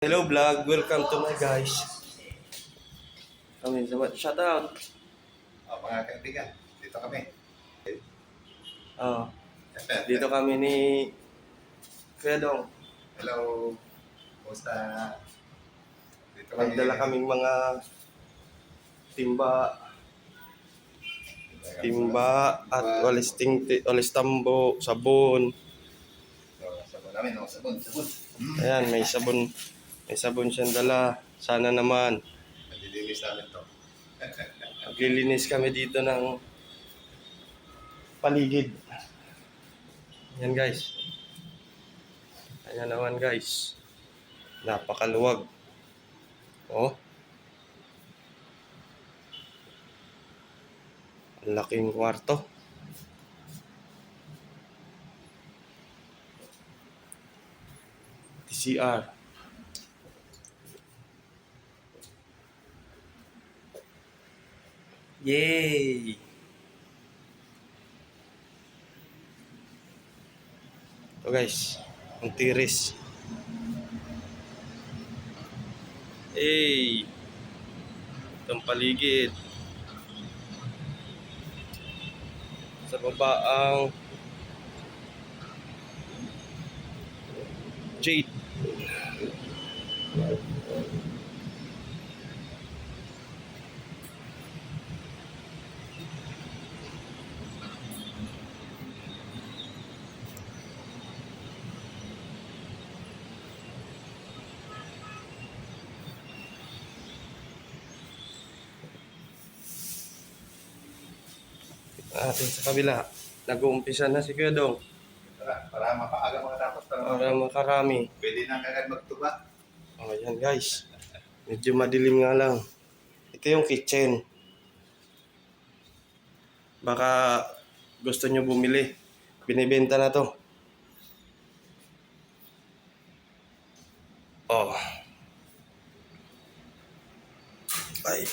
Hello vlog, welcome to my guys. Kami sa shout out. Mga kaibigan, dito kami. Oh, dito kami ni Kuya Dong. Hello, kumusta? Dito kami. Nagdala kaming mga timba at walis tambo, sabon. Sabon namin, sabon. Ayan, may sabon siyang dala. Sana naman. Nalilinis namin to. Maglilinis kami dito ng paligid. Ayan guys. Ayan naman guys. Napakaluwag. Oh. Ang laking kwarto. CR. Yay! Ito guys, ang tiris. Hey! Itong paligid. Sa baba ang Jade. Atin sa kabila, nag-uumpisa na si Kuya Dong. Para mapaaga mga tapos. Para makarami. Pwede na kagad magtuba. O yan guys, medyo madilim nga lang. Ito yung kitchen. Baka gusto nyo bumili. Binibenta na to. Oh. Ay.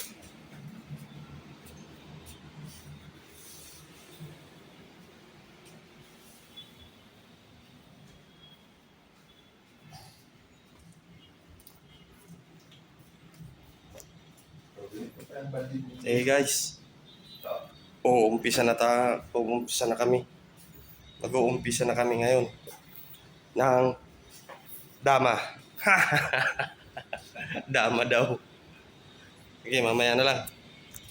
Hey guys. Uumpisa na kami. Mag-uumpisa na kami ngayon ng dama. Dama daw. Okay, mamaya na lang.